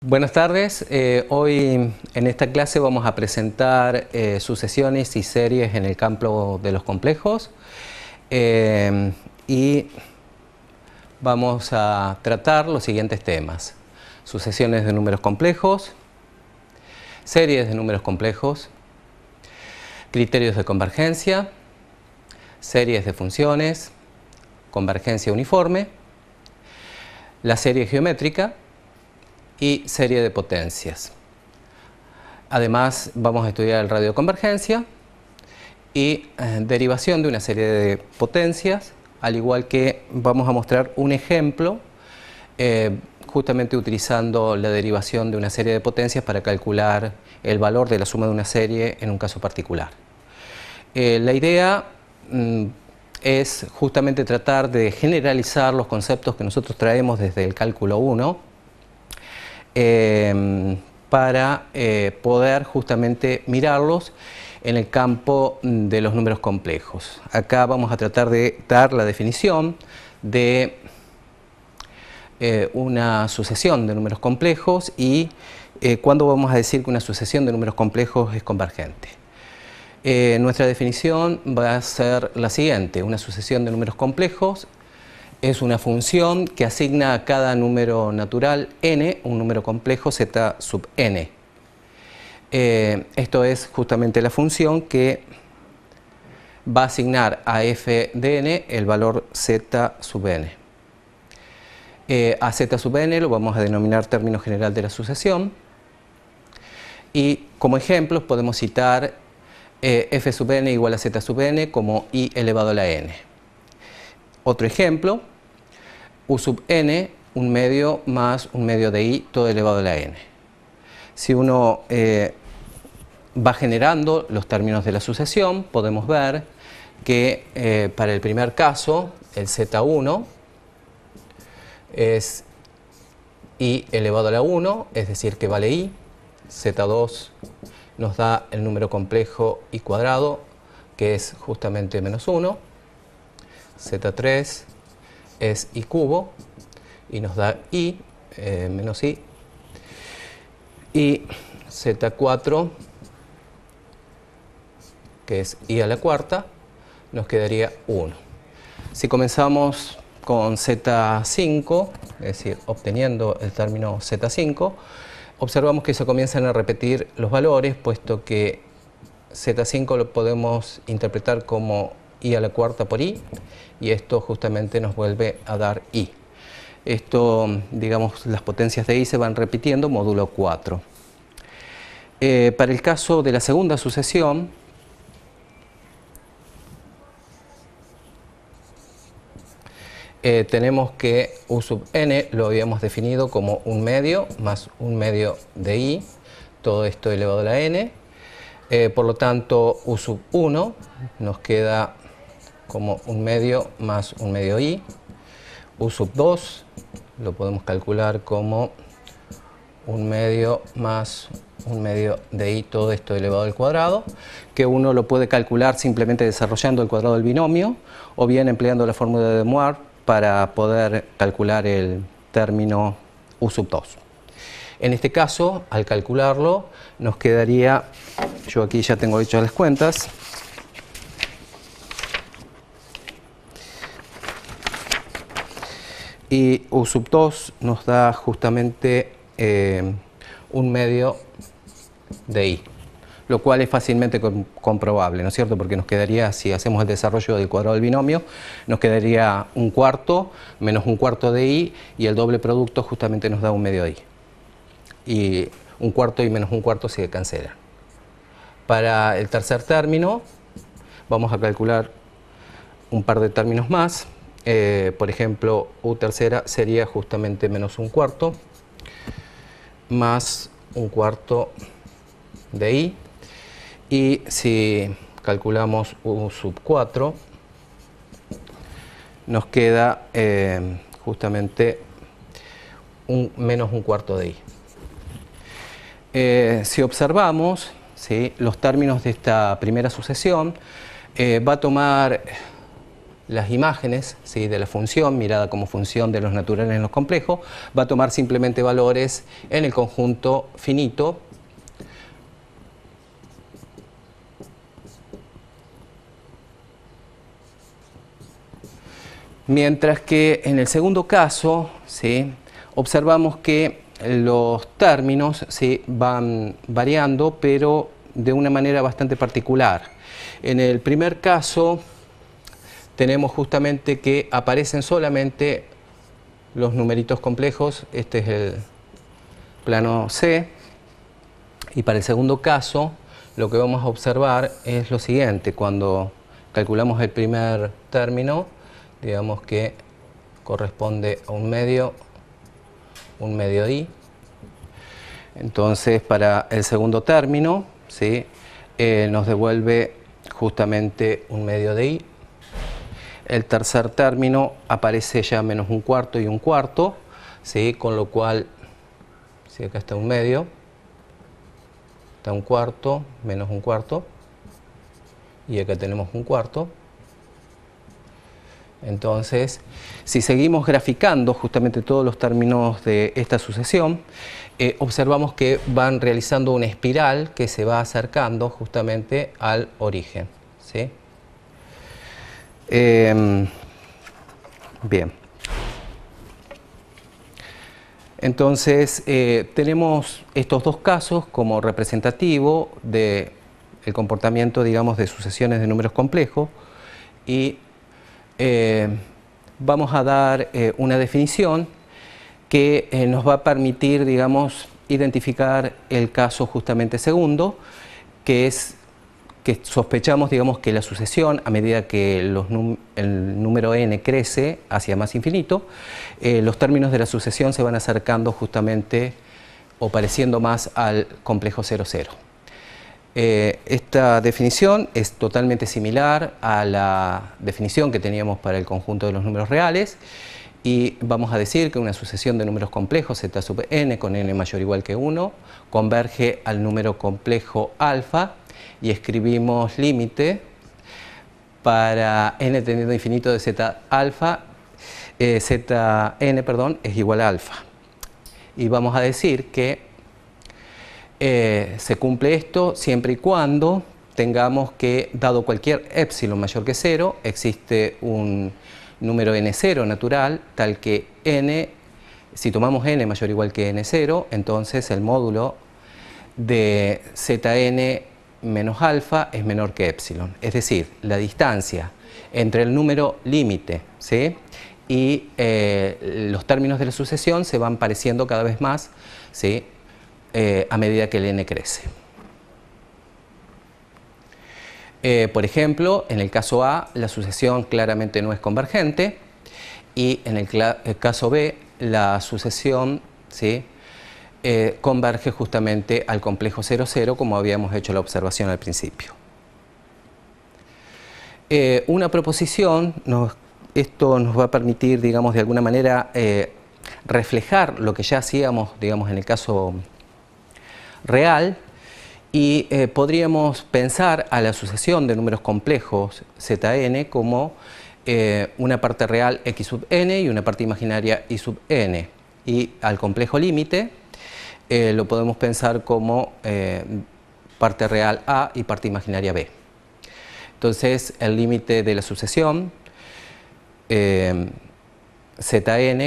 Buenas tardes. Hoy en esta clase vamos a presentar sucesiones y series en el campo de los complejos y vamos a tratar los siguientes temas: sucesiones de números complejos, series de números complejos, criterios de convergencia, series de funciones, convergencia uniforme, la serie geométrica y serie de potencias. Además vamos a estudiar el radio de convergencia y derivación de una serie de potencias, al igual que vamos a mostrar un ejemplo justamente utilizando la derivación de una serie de potencias para calcular el valor de la suma de una serie en un caso particular. La idea es justamente tratar de generalizar los conceptos que nosotros traemos desde el cálculo 1 para poder justamente mirarlos en el campo de los números complejos. Acá vamos a tratar de dar la definición de una sucesión de números complejos y cuándo vamos a decir que una sucesión de números complejos es convergente. Nuestra definición va a ser la siguiente: una sucesión de números complejos es una función que asigna a cada número natural n un número complejo z sub n. Esto es justamente la función que va a asignar a f de n el valor z sub n. A z sub n lo vamos a denominar término general de la sucesión y como ejemplos podemos citar f sub n igual a z sub n como i elevado a la n. Otro ejemplo: u sub n, un medio más un medio de i, todo elevado a la n. Si uno va generando los términos de la sucesión, podemos ver que para el primer caso, el z1 es i elevado a la 1, es decir, que vale i. z2 nos da el número complejo i cuadrado, que es justamente menos 1. z3 es i cubo y nos da i menos i. Y z4, que es i a la cuarta, nos quedaría 1. Si comenzamos con z5, es decir, obteniendo el término z5, observamos que se comienzan a repetir los valores, puesto que z5 lo podemos interpretar como i a la cuarta por i, y esto justamente nos vuelve a dar i. Esto, digamos, las potencias de i se van repitiendo módulo 4. Para el caso de la segunda sucesión, tenemos que u sub n lo habíamos definido como un medio más un medio de i, todo esto elevado a la n. Por lo tanto, u sub 1 nos queda como un medio más un medio i. U sub 2 lo podemos calcular como un medio más un medio de i, todo esto elevado al cuadrado, que uno lo puede calcular simplemente desarrollando el cuadrado del binomio o bien empleando la fórmula de De Moivre para poder calcular el término u sub 2. En este caso, al calcularlo, nos quedaría, yo aquí ya tengo hechas las cuentas, y u sub 2 nos da justamente un medio de i, lo cual es fácilmente comprobable, ¿no es cierto? Porque nos quedaría, si hacemos el desarrollo del cuadrado del binomio, nos quedaría un cuarto menos un cuarto de i, y el doble producto justamente nos da un medio de i. Y un cuarto y menos un cuarto se cancelan. Para el tercer término vamos a calcular un par de términos más. Por ejemplo, u tercera sería justamente menos un cuarto más un cuarto de i, y si calculamos u sub 4 nos queda justamente menos un cuarto de i. Si observamos, ¿sí?, los términos de esta primera sucesión, va a tomar las imágenes, ¿sí?, de la función, mirada como función de los naturales en los complejos, va a tomar simplemente valores en el conjunto finito mientras que en el segundo caso, ¿sí?, observamos que los términos, ¿sí?, van variando, pero de una manera bastante particular. En el primer caso tenemos justamente que aparecen solamente los numeritos complejos, este es el plano C, y para el segundo caso lo que vamos a observar es lo siguiente: cuando calculamos el primer término, digamos que corresponde a un medio i. Entonces, para el segundo término, ¿sí?, nos devuelve justamente un medio de i. El tercer término aparece ya menos un cuarto y un cuarto, ¿sí?, con lo cual, si acá está un medio, está un cuarto, menos un cuarto, y acá tenemos un cuarto. Entonces, si seguimos graficando justamente todos los términos de esta sucesión, observamos que van realizando una espiral que se va acercando justamente al origen, ¿sí? Bien. Entonces, tenemos estos dos casos como representativo del comportamiento, digamos, de sucesiones de números complejos, y vamos a dar una definición que nos va a permitir, digamos, identificar el caso justamente segundo, que es que sospechamos, digamos, que la sucesión, a medida que el número n crece hacia más infinito, los términos de la sucesión se van acercando justamente o pareciendo más al complejo 0, 0. Esta definición es totalmente similar a la definición que teníamos para el conjunto de los números reales, y vamos a decir que una sucesión de números complejos z sub n con n mayor o igual que 1 converge al número complejo alfa, y escribimos límite para n tendiendo a infinito de z n, perdón, es igual a alfa. Y vamos a decir que se cumple esto siempre y cuando tengamos que, dado cualquier épsilon mayor que 0, existe un número n0 natural, tal que n, si tomamos n mayor o igual que n0, entonces el módulo de zn menos alfa es menor que épsilon. Es decir, la distancia entre el número límite, ¿sí?, y los términos de la sucesión se van pareciendo cada vez más, ¿sí?, a medida que el n crece. Por ejemplo, en el caso A, la sucesión claramente no es convergente, y en el caso B, la sucesión, ¿sí?, converge justamente al complejo 0, 0, como habíamos hecho la observación al principio. Una proposición, esto nos va a permitir, digamos, de alguna manera reflejar lo que ya hacíamos, digamos, en el caso real, y podríamos pensar a la sucesión de números complejos zn como una parte real x sub n y una parte imaginaria y sub n, y al complejo límite lo podemos pensar como parte real a y parte imaginaria b. Entonces, el límite de la sucesión zn,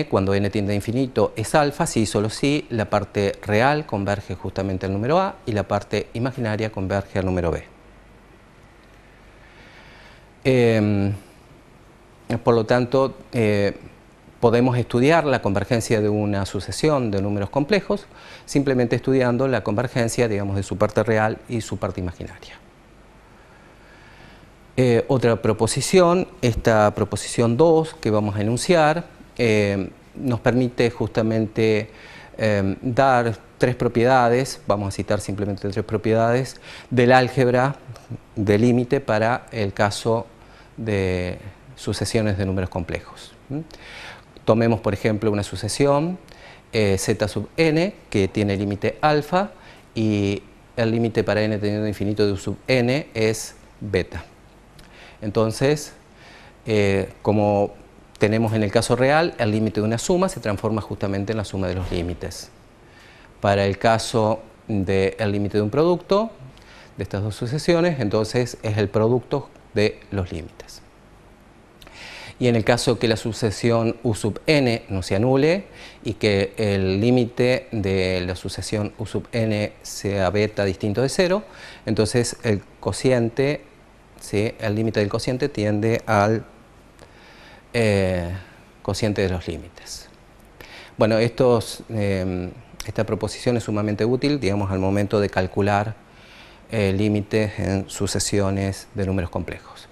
cuando n tiende a infinito, es alfa si y solo si la parte real converge justamente al número a y la parte imaginaria converge al número b. Por lo tanto, podemos estudiar la convergencia de una sucesión de números complejos simplemente estudiando la convergencia, digamos, de su parte real y su parte imaginaria. Otra proposición, esta proposición 2 que vamos a enunciar, nos permite justamente dar tres propiedades, vamos a citar simplemente tres propiedades del álgebra de límite para el caso de sucesiones de números complejos. Tomemos, por ejemplo, una sucesión z sub n que tiene límite alfa, y el límite para n teniendo infinito de sub n es beta. Entonces, como tenemos en el caso real, el límite de una suma se transforma justamente en la suma de los límites. Para el caso del límite de un producto, de estas dos sucesiones, entonces es el producto de los límites. Y en el caso que la sucesión u sub n no se anule y que el límite de la sucesión u sub n sea beta distinto de 0, entonces el cociente, ¿sí?, el límite del cociente tiende al cociente de los límites. Bueno, esta proposición es sumamente útil, digamos, al momento de calcular límites en sucesiones de números complejos.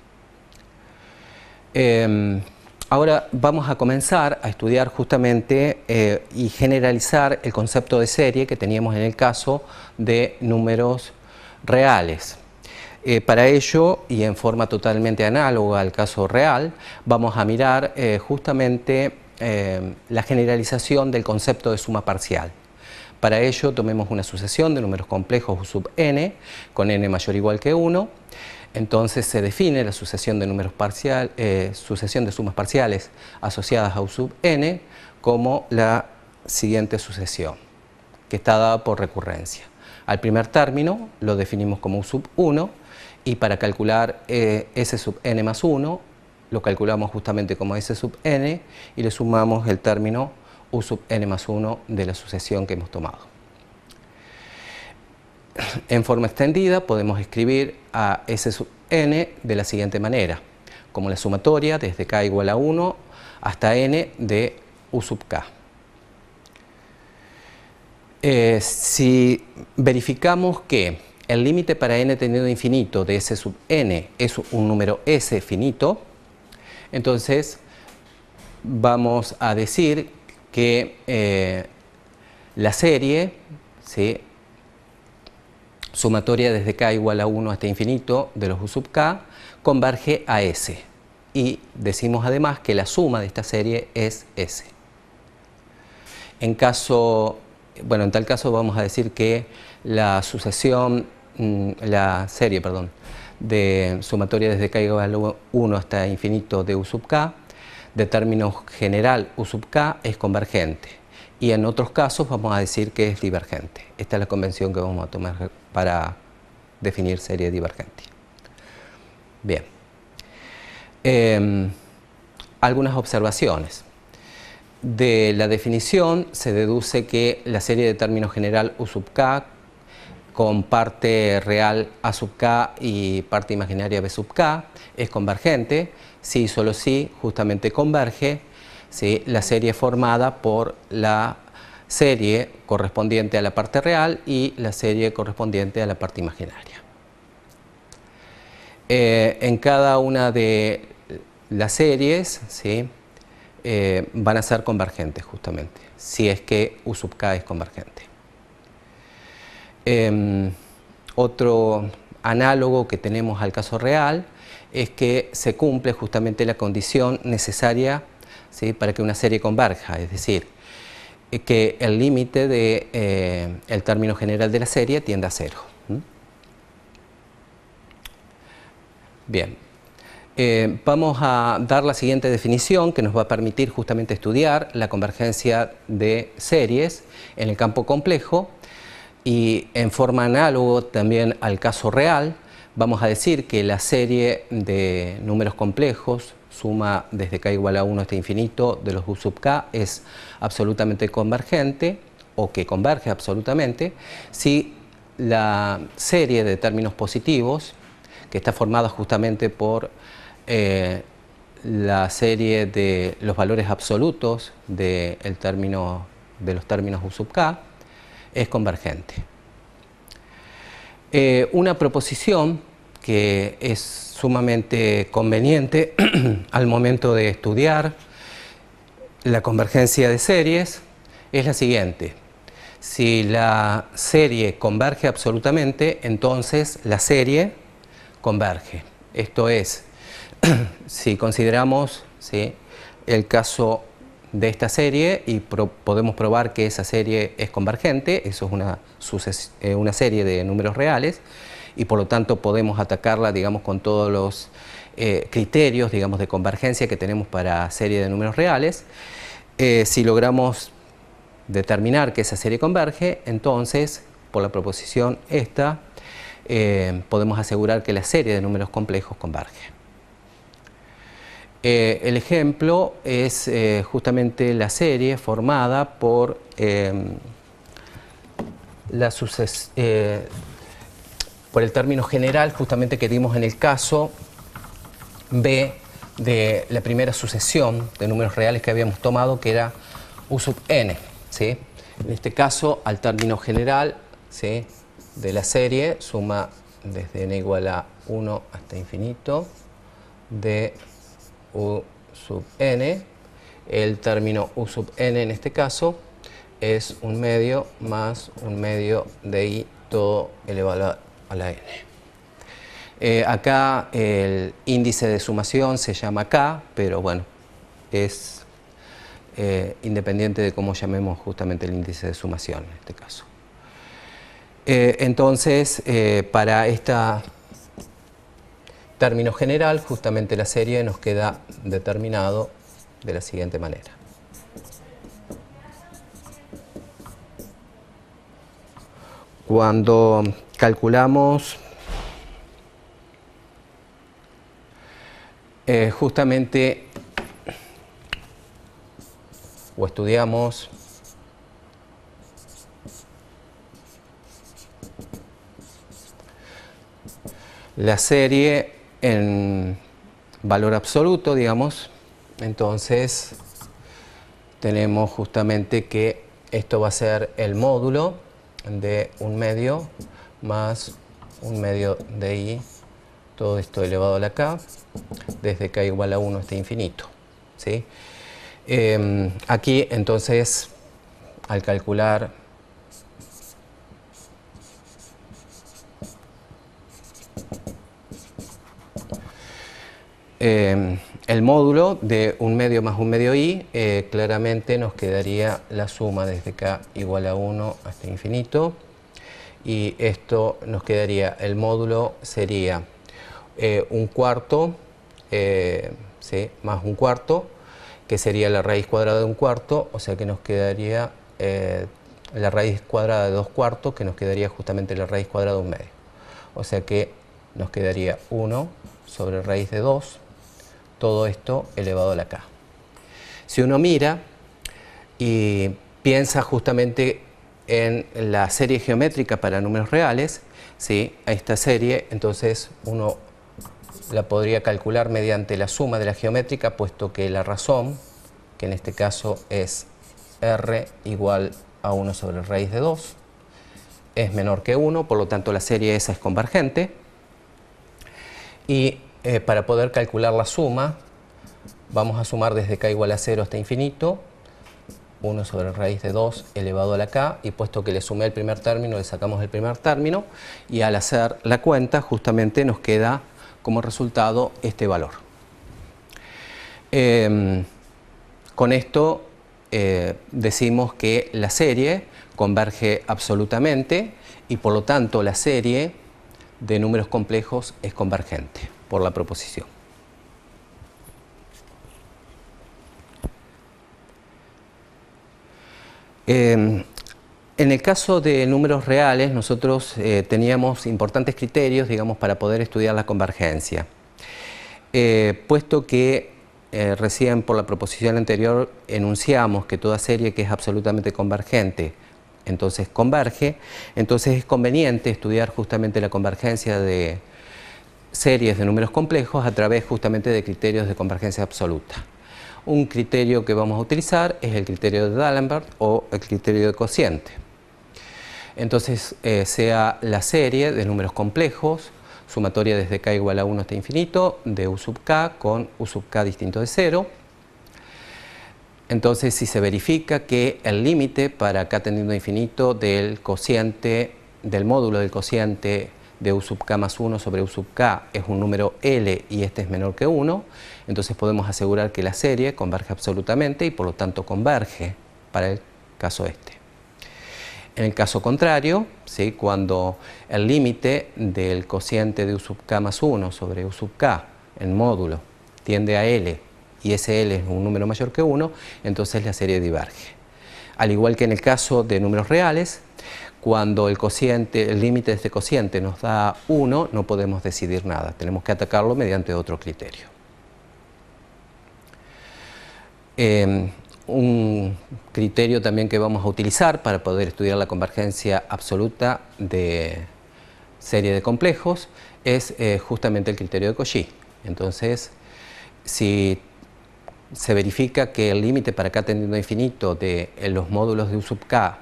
Ahora vamos a comenzar a estudiar justamente y generalizar el concepto de serie que teníamos en el caso de números reales. Para ello, y en forma totalmente análoga al caso real, vamos a mirar justamente la generalización del concepto de suma parcial. Para ello, tomemos una sucesión de números complejos u sub n, con n mayor o igual que 1. Entonces se define la sucesión de números sucesión de sumas parciales asociadas a u sub n como la siguiente sucesión, que está dada por recurrencia. Al primer término lo definimos como u sub 1 y para calcular s sub n más 1 lo calculamos justamente como s sub n y le sumamos el término u sub n más 1 de la sucesión que hemos tomado. En forma extendida podemos escribir a s sub n de la siguiente manera, como la sumatoria desde k igual a 1 hasta n de u sub k. Si verificamos que el límite para n tendiendo a infinito de s sub n es un número s finito, entonces vamos a decir que la serie, ¿sí?, sumatoria desde k igual a 1 hasta infinito de los u sub k converge a S. Y decimos además que la suma de esta serie es S. En tal caso vamos a decir que la serie de sumatoria desde k igual a 1 hasta infinito de u sub k de término general u sub k es convergente. Y en otros casos vamos a decir que es divergente. Esta es la convención que vamos a tomar para definir serie divergente. Bien. Algunas observaciones. De la definición se deduce que la serie de término general u sub k con parte real a sub k y parte imaginaria b sub k es convergente si y solo si justamente converge, ¿sí?, la serie formada por la serie correspondiente a la parte real y la serie correspondiente a la parte imaginaria. En cada una de las series, ¿sí?, van a ser convergentes justamente, si es que u sub k es convergente. Otro análogo que tenemos al caso real es que se cumple justamente la condición necesaria, ¿sí?, para que una serie converja, es decir, que el límite del término general de la serie tiende a 0. Bien, vamos a dar la siguiente definición que nos va a permitir justamente estudiar la convergencia de series en el campo complejo y en forma análoga también al caso real. Vamos a decir que la serie de números complejos suma desde k igual a 1 hasta infinito de los u sub k es absolutamente convergente o que converge absolutamente si la serie de términos positivos, que está formada justamente por la serie de los valores absolutos de los términos u sub k, es convergente. Una proposición que es sumamente conveniente al momento de estudiar la convergencia de series es la siguiente. Si la serie converge absolutamente, entonces la serie converge. Esto es, si consideramos, ¿sí?, el caso de esta serie y podemos probar que esa serie es convergente, eso es una serie de números reales y por lo tanto podemos atacarla, digamos, con todos los criterios, digamos, de convergencia que tenemos para serie de números reales. Si logramos determinar que esa serie converge, entonces, por la proposición esta, podemos asegurar que la serie de números complejos converge. El ejemplo es justamente la serie formada por por el término general, justamente que dimos en el caso B de la primera sucesión de números reales que habíamos tomado, que era U sub n, ¿sí? En este caso, al término general, ¿sí?, de la serie, suma desde n igual a 1 hasta infinito de U sub n. El término U sub n en este caso es 1 medio más 1 medio de i todo elevado a la n. Acá el índice de sumación se llama k, pero bueno, es independiente de cómo llamemos justamente el índice de sumación en este caso. Entonces, para este término general, justamente la serie nos queda determinado de la siguiente manera. Cuando calculamos justamente o estudiamos la serie en valor absoluto, digamos, entonces tenemos justamente que esto va a ser el módulo de 1 medio más 1 medio de i, todo esto elevado a la k, desde k igual a 1 hasta infinito, ¿sí? Aquí entonces, al calcular el módulo de 1 medio más 1 medio i, claramente nos quedaría la suma desde k igual a 1 hasta infinito, y esto nos quedaría, el módulo sería 1 cuarto, ¿sí?, más 1 cuarto, que sería la raíz cuadrada de 1 cuarto, o sea que nos quedaría la raíz cuadrada de 2 cuartos, que nos quedaría justamente la raíz cuadrada de 1 medio. O sea que nos quedaría 1 sobre raíz de 2, todo esto elevado a la k. Si uno mira y piensa justamente en la serie geométrica para números reales, ¿sí?, a esta serie, entonces uno la podría calcular mediante la suma de la geométrica, puesto que la razón, que en este caso es r igual a 1 sobre raíz de 2, es menor que 1, por lo tanto la serie esa es convergente. Y para poder calcular la suma, vamos a sumar desde k igual a 0 hasta infinito, 1 sobre raíz de 2 elevado a la k, y puesto que le sumé el primer término, le sacamos el primer término, y al hacer la cuenta justamente nos queda como resultado este valor. Con esto decimos que la serie converge absolutamente y por lo tanto la serie de números complejos es convergente por la proposición. En el caso de números reales, nosotros teníamos importantes criterios, digamos, para poder estudiar la convergencia. Puesto que recién por la proposición anterior enunciamos que toda serie que es absolutamente convergente, entonces converge, entonces es conveniente estudiar justamente la convergencia de series de números complejos a través justamente de criterios de convergencia absoluta. Un criterio que vamos a utilizar es el criterio de D'Alembert o el criterio de cociente. Entonces, sea la serie de números complejos, sumatoria desde k igual a 1 hasta infinito, de u sub k con u sub k distinto de 0. Entonces, si se verifica que el límite para k tendiendo a infinito del cociente, del módulo del cociente de u sub k más 1 sobre u sub k es un número L y este es menor que 1, entonces podemos asegurar que la serie converge absolutamente y por lo tanto converge para el caso este. En el caso contrario, ¿sí?, cuando el límite del cociente de u sub k más 1 sobre u sub k, en módulo tiende a L y ese L es un número mayor que 1, entonces la serie diverge. Al igual que en el caso de números reales, cuando el límite de este cociente nos da 1, no podemos decidir nada, tenemos que atacarlo mediante otro criterio. Un criterio también que vamos a utilizar para poder estudiar la convergencia absoluta de serie de complejos es justamente el criterio de Cauchy. Entonces, si se verifica que el límite para k tendiendo a infinito de los módulos de u sub k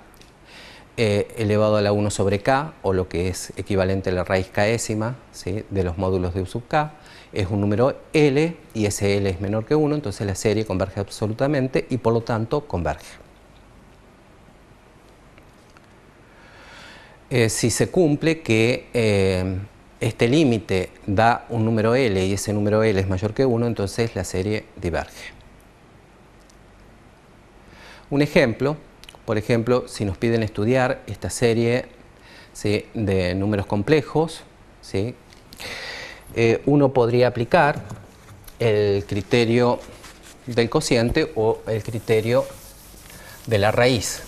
elevado a la 1 sobre k, o lo que es equivalente a la raíz késima, ¿sí?, de los módulos de u sub k, es un número L y ese L es menor que 1, entonces la serie converge absolutamente y por lo tanto converge. Si se cumple que este límite da un número L y ese número L es mayor que 1, entonces la serie diverge. Un ejemplo, por ejemplo, si nos piden estudiar esta serie, ¿sí?, de números complejos, ¿sí?, uno podría aplicar el criterio del cociente o el criterio de la raíz.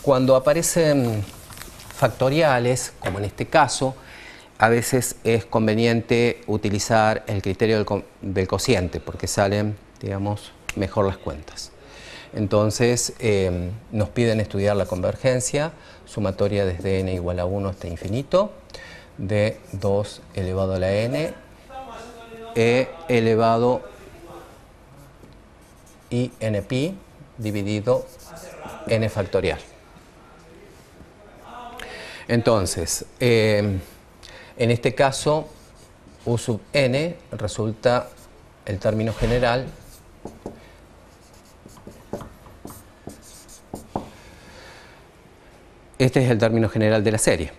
Cuando aparecen factoriales, como en este caso, a veces es conveniente utilizar el criterio del cociente porque salen, digamos, mejor las cuentas. Entonces, nos piden estudiar la convergencia sumatoria desde n igual a 1 hasta infinito de 2 elevado a la n e elevado i n pi dividido n factorial. Entonces, en este caso, u sub n resulta el término general este es el término general de la serie.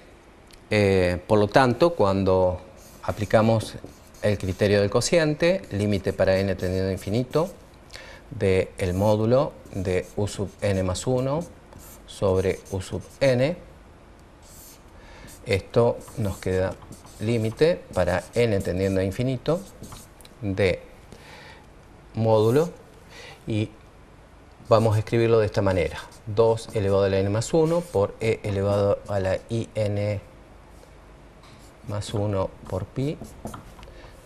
Por lo tanto, cuando aplicamos el criterio del cociente, límite para n tendiendo a infinito del módulo de u sub n más 1 sobre u sub n, esto nos queda límite para n tendiendo a infinito de módulo, y vamos a escribirlo de esta manera: 2 elevado a la n más 1 por e elevado a la in más 1 por pi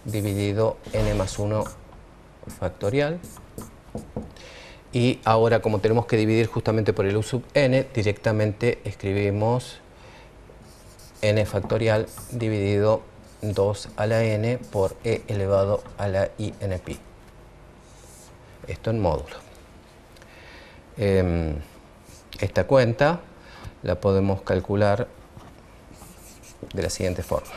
dividido n más 1 factorial. Y ahora, como tenemos que dividir justamente por el u sub n, directamente escribimos n factorial dividido 2 a la n por e elevado a la in pi. Esto en módulo. Esta cuenta la podemos calcular de la siguiente forma.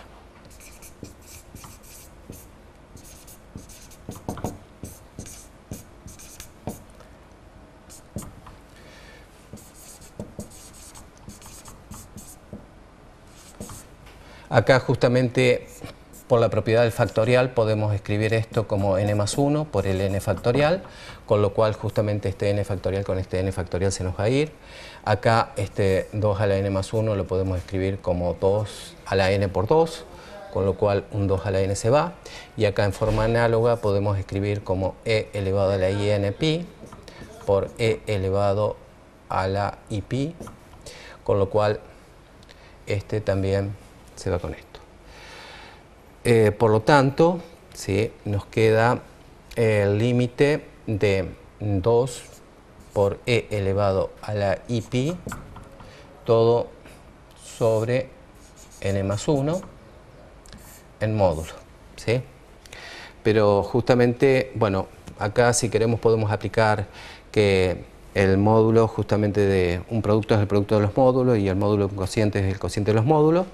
Acá justamente por la propiedad del factorial podemos escribir esto como n más 1 por el n factorial, con lo cual justamente este n factorial con este n factorial se nos va a ir. Acá este 2 a la n más 1 lo podemos escribir como 2 a la n por 2, con lo cual un 2 a la n se va. Y acá en forma análoga podemos escribir como e elevado a la in pi por e elevado a la i pi, con lo cual este también se va con esto. Por lo tanto, ¿sí?, nos queda el límite de 2 por e elevado a la i pi todo sobre n más 1 en módulo, ¿sí? Pero justamente, bueno, acá si queremos podemos aplicar que el módulo justamente de un producto es el producto de los módulos y el módulo de un cociente es el cociente de los módulos.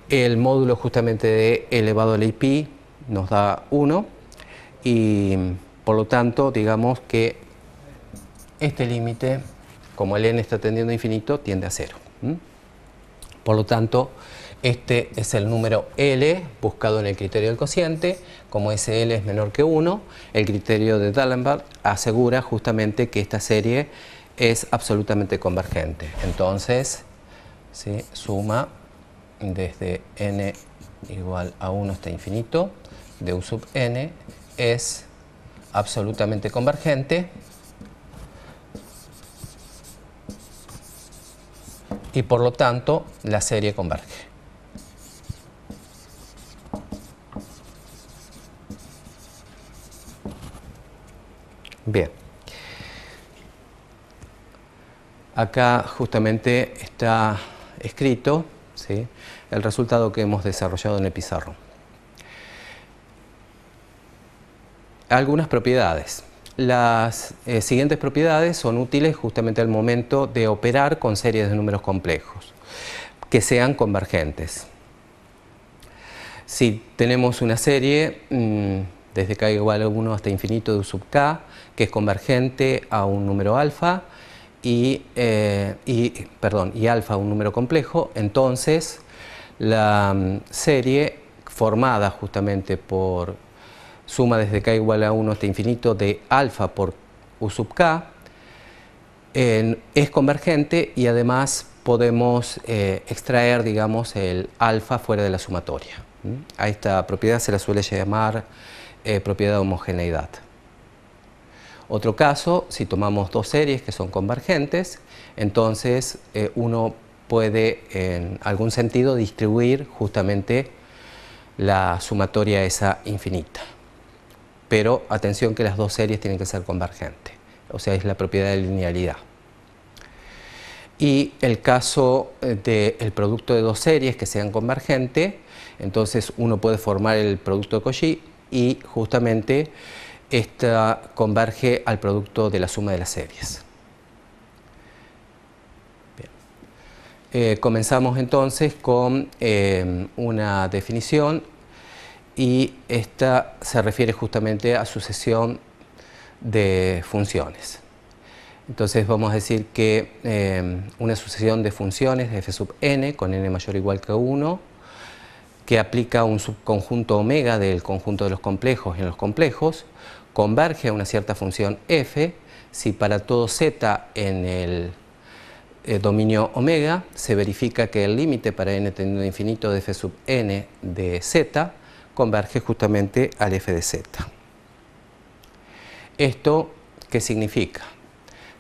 El módulo justamente de elevado a la i pi nos da 1 y por lo tanto digamos que este límite, como el n está tendiendo a infinito, tiende a 0. Por lo tanto, este es el número L buscado en el criterio del cociente. Como ese L es menor que 1, el criterio de D'Alembert asegura justamente que esta serie es absolutamente convergente. Entonces, ¿sí?, suma desde n igual a 1 hasta infinito de U sub n es absolutamente convergente y por lo tanto la serie converge. Bien. Acá justamente está escrito, ¿sí?, el resultado que hemos desarrollado en el pizarrón. Algunas propiedades. Las siguientes propiedades son útiles justamente al momento de operar con series de números complejos, que sean convergentes. Si tenemos una serie desde k igual a 1 hasta infinito de U sub k, que es convergente a un número alfa, y alfa a un número complejo, entonces la serie formada justamente por suma desde k igual a 1 hasta infinito de alfa por U sub k es convergente, y además podemos extraer, digamos, el alfa fuera de la sumatoria. A esta propiedad se la suele llamar propiedad de homogeneidad. Otro caso, si tomamos dos series que son convergentes, entonces uno puede en algún sentido distribuir justamente la sumatoria esa infinita. Pero atención que las dos series tienen que ser convergentes, o sea, es la propiedad de linealidad. Y el caso del producto de dos series que sean convergentes, entonces uno puede formar el producto de Cauchy y justamente esta converge al producto de la suma de las series. Bien. Comenzamos entonces con una definición, y esta se refiere justamente a sucesión de funciones. Entonces vamos a decir que una sucesión de funciones de f sub n con n mayor o igual que 1, que aplica un subconjunto omega del conjunto de los complejos en los complejos, converge a una cierta función f si para todo z en el dominio omega se verifica que el límite para n tendiendo a infinito de f sub n de z converge justamente al f de z. ¿Esto qué significa?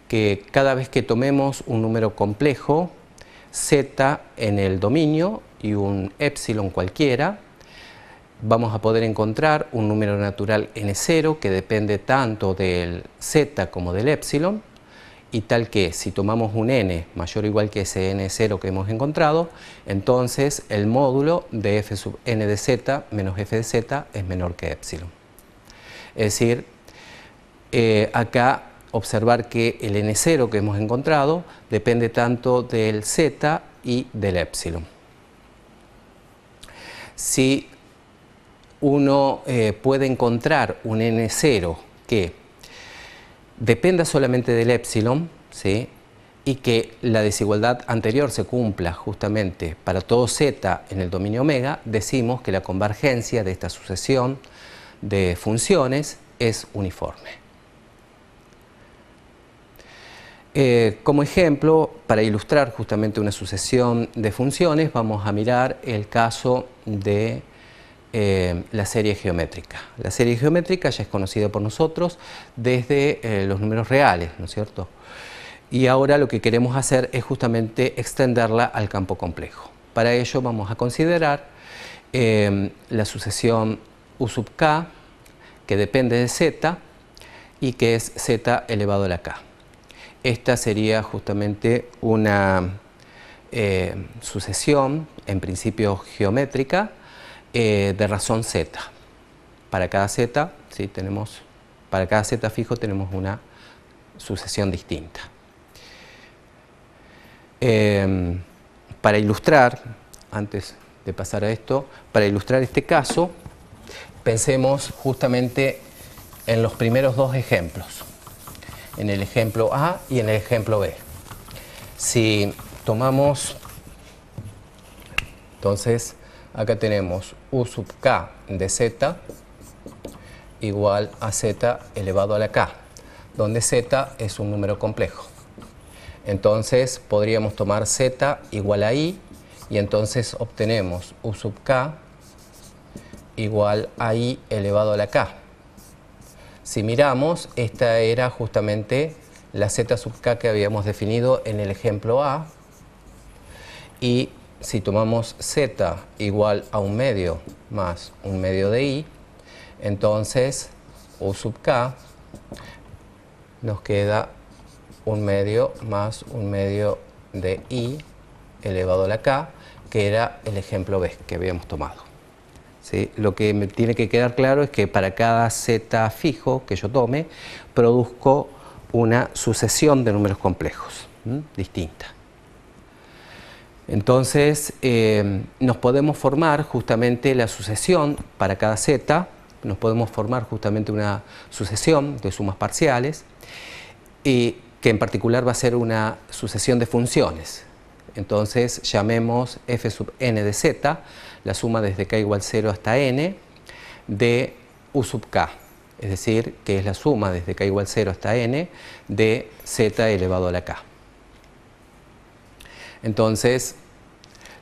Que cada vez que tomemos un número complejo, z en el dominio y un epsilon cualquiera, vamos a poder encontrar un número natural n0 que depende tanto del z como del epsilon, y tal que si tomamos un n mayor o igual que ese n0 que hemos encontrado, entonces el módulo de f sub n de z menos f de z es menor que epsilon. Es decir, acá observar que el n0 que hemos encontrado depende tanto del z y del epsilon. Si uno puede encontrar un n0 que dependa solamente del epsilon, ¿sí?, y que la desigualdad anterior se cumpla justamente para todo z en el dominio omega, decimos que la convergencia de esta sucesión de funciones es uniforme. Como ejemplo, para ilustrar justamente una sucesión de funciones, vamos a mirar el caso de la serie geométrica. La serie geométrica ya es conocida por nosotros desde los números reales, ¿no es cierto? Y ahora lo que queremos hacer es justamente extenderla al campo complejo. Para ello vamos a considerar la sucesión U sub k, que depende de z y que es z elevado a la k. Esta sería justamente una sucesión, en principio geométrica, de razón z. Para cada z, ¿sí?, para cada z fijo tenemos una sucesión distinta. Para ilustrar, antes de pasar a esto, para ilustrar este caso, pensemos justamente en los primeros dos ejemplos, en el ejemplo A y en el ejemplo B. Si tomamos, entonces, acá tenemos U sub k de z igual a z elevado a la k, donde z es un número complejo. Entonces podríamos tomar z igual a i, y entonces obtenemos U sub k igual a i elevado a la k. Si miramos, esta era justamente la z sub k que habíamos definido en el ejemplo A, y si tomamos z igual a 1/2 más 1/2 de i, entonces u sub k nos queda 1/2 más 1/2 de i elevado a la k, que era el ejemplo B que habíamos tomado. ¿Sí? Lo que me tiene que quedar claro es que para cada z fijo que yo tome, produzco una sucesión de números complejos distinta. Entonces, nos podemos formar justamente la sucesión para cada z, nos podemos formar justamente una sucesión de sumas parciales, y que en particular va a ser una sucesión de funciones. Entonces, llamemos f sub n de z, la suma desde k igual 0 hasta n, de u sub k, es decir, que es la suma desde k igual 0 hasta n de z elevado a la k. Entonces,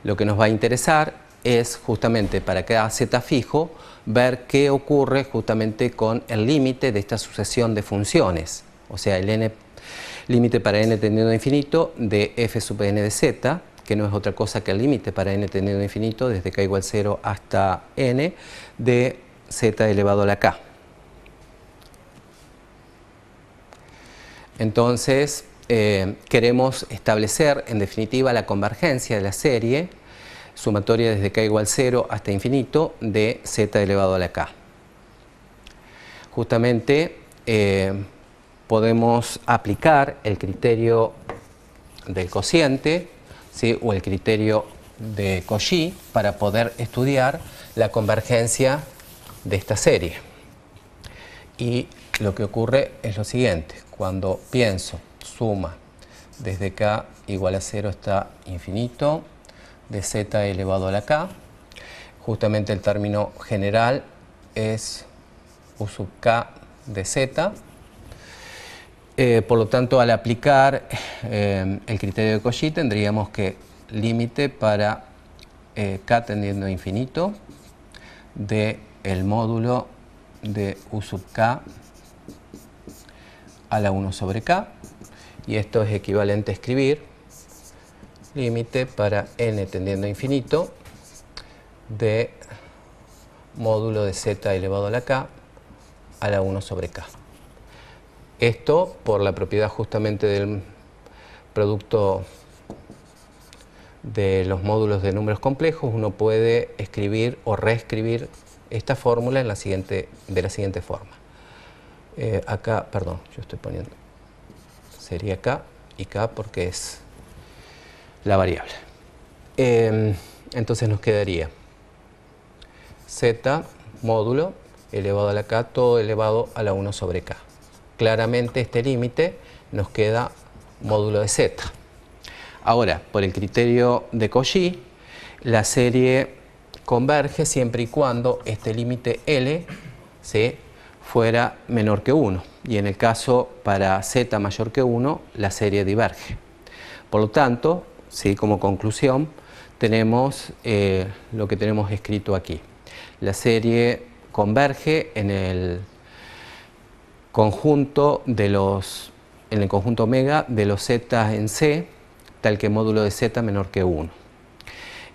lo que nos va a interesar es justamente para cada z fijo ver qué ocurre justamente con el límite de esta sucesión de funciones, o sea, el límite para n tendiendo a infinito de f sub n de z, que no es otra cosa que el límite para n tendiendo a infinito desde k igual 0 hasta n de z elevado a la k. Entonces, queremos establecer en definitiva la convergencia de la serie sumatoria desde k igual 0 hasta infinito de z elevado a la k. Justamente podemos aplicar el criterio del cociente, ¿sí? O el criterio de Cauchy para poder estudiar la convergencia de esta serie. Y lo que ocurre es lo siguiente: cuando pienso suma desde k igual a 0 hasta infinito de z elevado a la k, justamente el término general es u sub k de z. Por lo tanto, al aplicar el criterio de Cauchy, tendríamos que límite para k tendiendo a infinito de el módulo de u sub k a la 1 sobre k, y esto es equivalente a escribir límite para n tendiendo a infinito de módulo de z elevado a la k a la 1 sobre k. Esto por la propiedad justamente del producto de los módulos de números complejos, uno puede escribir o reescribir esta fórmula en de la siguiente forma. Acá, perdón, yo estoy poniendo, sería k y k porque es la variable. Entonces nos quedaría z módulo elevado a la k, todo elevado a la 1 sobre k. Claramente este límite nos queda módulo de z. Ahora, por el criterio de Cauchy, la serie converge siempre y cuando este límite L, ¿sí?, fuera menor que 1. Y en el caso para z mayor que 1, la serie diverge. Por lo tanto, ¿sí?, como conclusión, tenemos lo que tenemos escrito aquí. La serie converge en el conjunto omega de los z en C, tal que módulo de z menor que 1.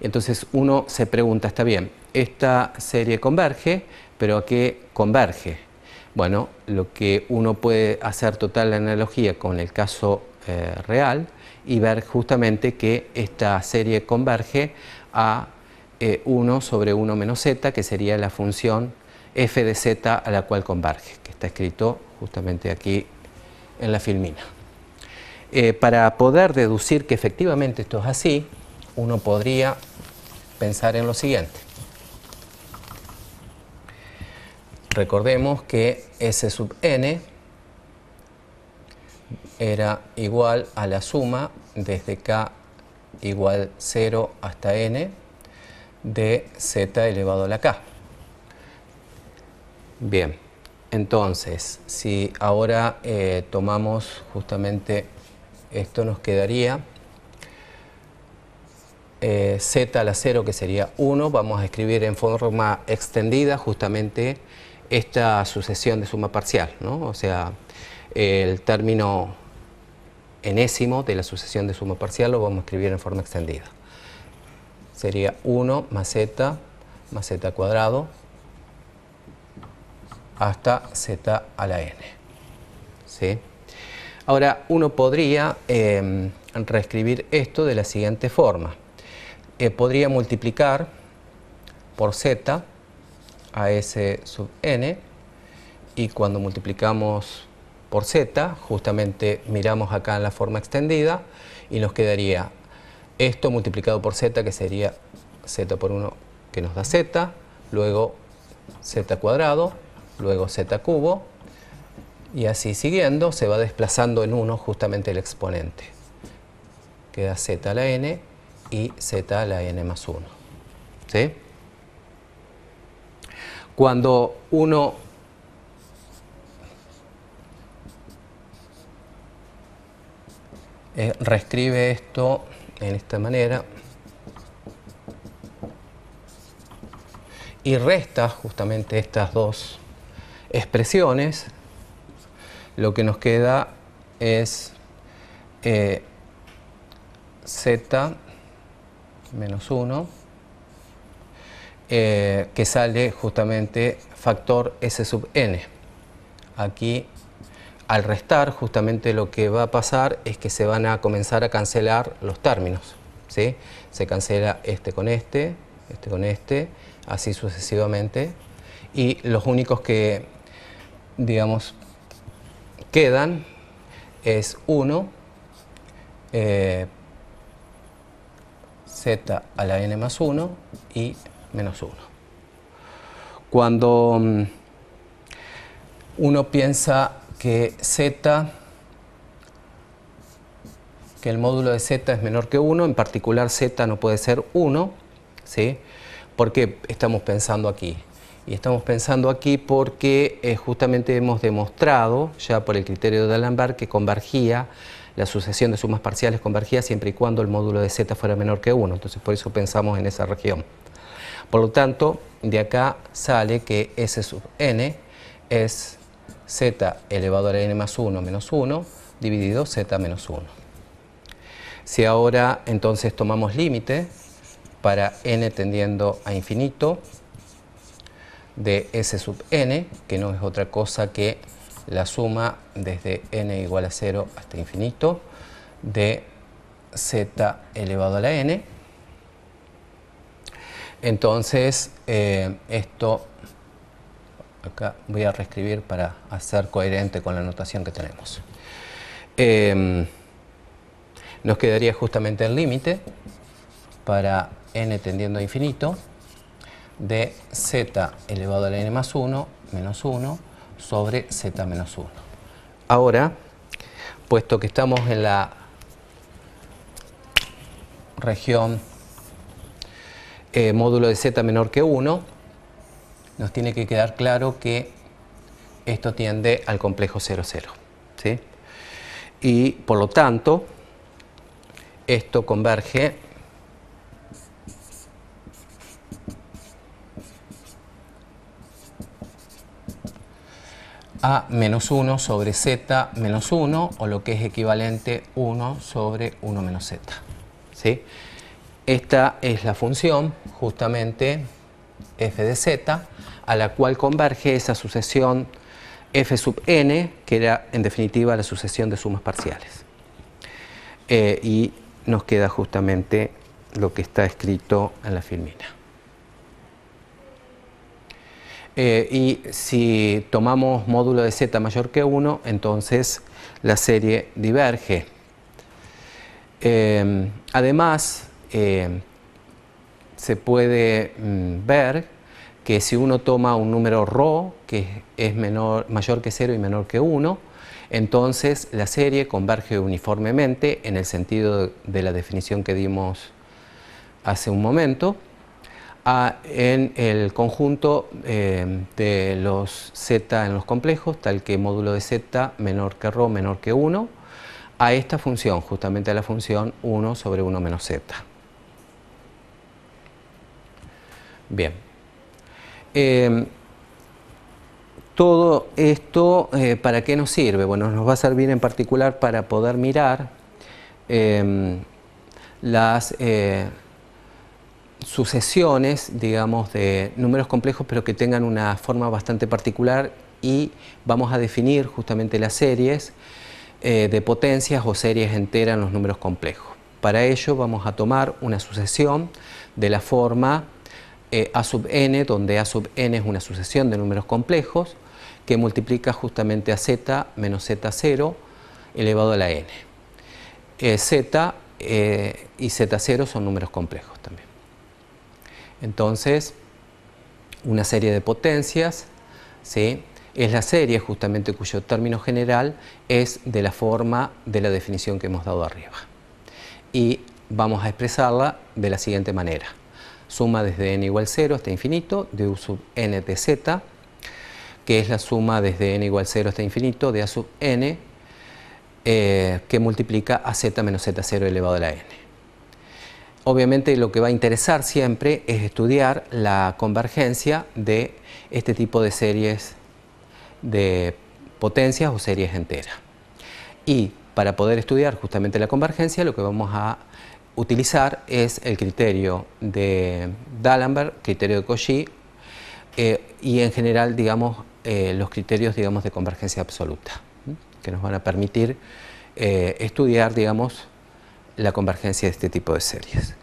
Entonces uno se pregunta, está bien, esta serie converge, pero ¿a qué converge? Bueno, lo que uno puede hacer total analogía con el caso real y ver justamente que esta serie converge a 1 sobre 1 menos z, que sería la función f de z a la cual converge, que está escrito justamente aquí en la filmina. Para poder deducir que efectivamente esto es así, uno podría pensar en lo siguiente. Recordemos que S sub n era igual a la suma desde k igual 0 hasta n de z elevado a la k. Bien, entonces, si ahora tomamos justamente esto, nos quedaría z a la 0, que sería 1, vamos a escribir en forma extendida justamente esta sucesión de suma parcial, ¿no? O sea, el término enésimo de la sucesión de suma parcial lo vamos a escribir en forma extendida. Sería 1 más z cuadrado hasta z a la n. ¿Sí? Ahora, uno podría reescribir esto de la siguiente forma. Podría multiplicar por z a s sub n, y cuando multiplicamos por z, justamente miramos acá en la forma extendida y nos quedaría esto multiplicado por z, que sería z por 1, que nos da z, luego z cuadrado, luego z cubo, y así siguiendo se va desplazando en 1 justamente el exponente. Queda z a la n y z a la n más 1. ¿Sí? Cuando uno reescribe esto en esta manera y resta justamente estas dos expresiones, lo que nos queda es z menos 1, que sale justamente factor s sub n. Aquí, al restar, justamente lo que va a pasar es que se van a comenzar a cancelar los términos, ¿sí? Se cancela este con este con este, así sucesivamente, y los únicos que, digamos, quedan es 1, z a la n más 1 y menos 1. Cuando uno piensa que el módulo de z es menor que 1, en particular z no puede ser 1, ¿sí? ¿Por qué estamos pensando aquí? Y estamos pensando aquí porque justamente hemos demostrado, ya por el criterio de D'Alembert, que convergía, la sucesión de sumas parciales convergía siempre y cuando el módulo de z fuera menor que 1. Entonces por eso pensamos en esa región. Por lo tanto, de acá sale que s sub n es z elevado a la n más 1 menos 1 dividido z menos 1. Si ahora entonces tomamos límite para n tendiendo a infinito de s sub n, que no es otra cosa que la suma desde n igual a 0 hasta infinito de z elevado a la n. Entonces, esto acá voy a reescribir para hacer coherente con la notación que tenemos. Nos quedaría justamente el límite para n tendiendo a infinito de z elevado a la n más 1 menos 1 sobre z menos 1. Ahora, puesto que estamos en la región módulo de z menor que 1, nos tiene que quedar claro que esto tiende al complejo 0, 0. ¿Sí? Y por lo tanto, esto converge a menos 1 sobre z menos 1, o lo que es equivalente 1 sobre 1 menos z. ¿Sí? Esta es la función, justamente, f de z, a la cual converge esa sucesión f sub n, que era en definitiva la sucesión de sumas parciales. Y nos queda justamente lo que está escrito en la filmina. Y si tomamos módulo de z mayor que 1, entonces la serie diverge. Además, se puede ver que si uno toma un número ρ que es mayor que 0 y menor que 1, entonces la serie converge uniformemente en el sentido de la definición que dimos hace un momento en el conjunto de los z en los complejos, tal que módulo de z menor que ρ menor que 1, a esta función, justamente a la función 1 sobre 1 menos z. Bien. Todo esto, ¿para qué nos sirve? Bueno, nos va a servir en particular para poder mirar las sucesiones, digamos, de números complejos, pero que tengan una forma bastante particular, y vamos a definir justamente las series de potencias o series enteras en los números complejos. Para ello vamos a tomar una sucesión de la forma a sub n, donde a sub n es una sucesión de números complejos que multiplica justamente a z menos z0 elevado a la n. Z y z0 son números complejos también. Entonces, una serie de potencias, ¿sí?, es la serie justamente cuyo término general es de la forma de la definición que hemos dado arriba. Y vamos a expresarla de la siguiente manera. Suma desde n igual 0 hasta infinito de u sub n de z, que es la suma desde n igual 0 hasta infinito de a sub n, que multiplica a z menos z0 elevado a la n. Obviamente lo que va a interesar siempre es estudiar la convergencia de este tipo de series de potencias o series enteras. Y para poder estudiar justamente la convergencia, lo que vamos a utilizar es el criterio de D'Alembert, criterio de Cauchy, y en general, digamos, los criterios, digamos, de convergencia absoluta, que nos van a permitir estudiar, digamos, la convergencia de este tipo de series.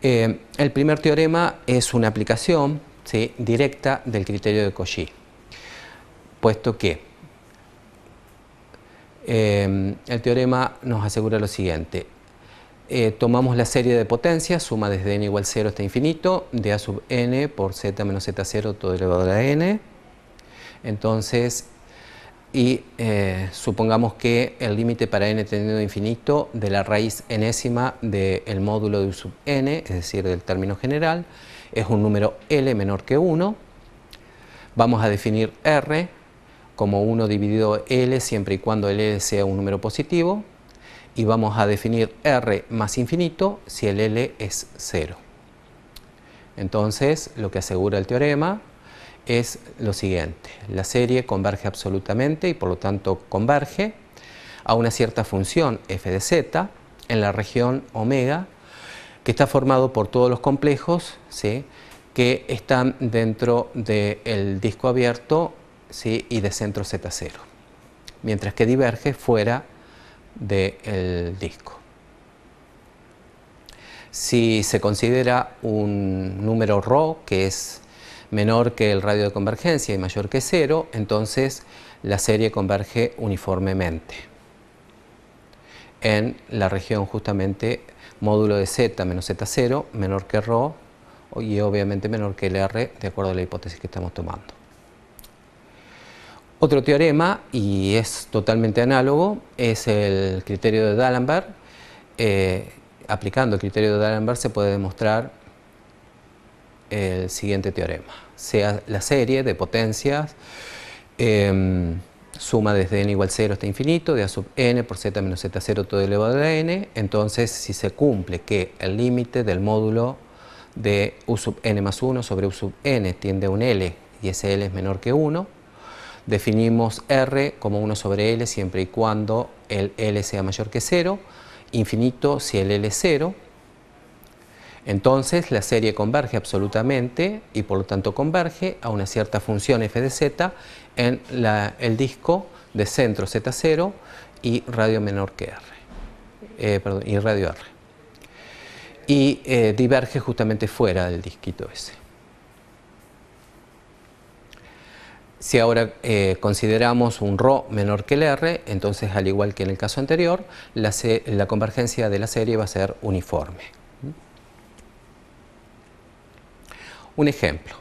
El primer teorema es una aplicación, ¿sí?, directa del criterio de Cauchy, puesto que el teorema nos asegura lo siguiente. Tomamos la serie de potencias, suma desde n igual 0 hasta infinito, de a sub n por z menos z0 todo elevado a la n. Entonces, supongamos que el límite para n tendiendo a infinito de la raíz enésima del módulo de u sub n, es decir, del término general, es un número L menor que 1. Vamos a definir R como 1 dividido L siempre y cuando el L sea un número positivo. Y vamos a definir R más infinito si el L es 0. Entonces, lo que asegura el teorema es lo siguiente. La serie converge absolutamente y por lo tanto converge a una cierta función f de z en la región omega, que está formado por todos los complejos, ¿sí?, que están dentro del disco abierto, ¿sí?, y de centro z0, mientras que diverge fuera del disco. Si se considera un número ρ que es menor que el radio de convergencia y mayor que 0, entonces la serie converge uniformemente en la región justamente módulo de z menos z0 menor que ρ y obviamente menor que el R, de acuerdo a la hipótesis que estamos tomando. Otro teorema, y es totalmente análogo, es el criterio de D'Alembert. Aplicando el criterio de D'Alembert se puede demostrar el siguiente teorema. Sea la serie de potencias suma desde n igual 0 hasta infinito de a sub n por z menos z0 todo elevado a la n. Entonces, si se cumple que el límite del módulo de u sub n más 1 sobre u sub n tiende a un L y ese L es menor que 1, definimos R como 1 sobre L siempre y cuando el L sea mayor que 0, infinito si el L es 0. Entonces la serie converge absolutamente y por lo tanto converge a una cierta función f de z en el disco de centro z0 y radio menor que R, y radio R. Y diverge justamente fuera del disquito ese. Si ahora consideramos un ρ menor que el R, entonces al igual que en el caso anterior, la convergencia de la serie va a ser uniforme. Un ejemplo.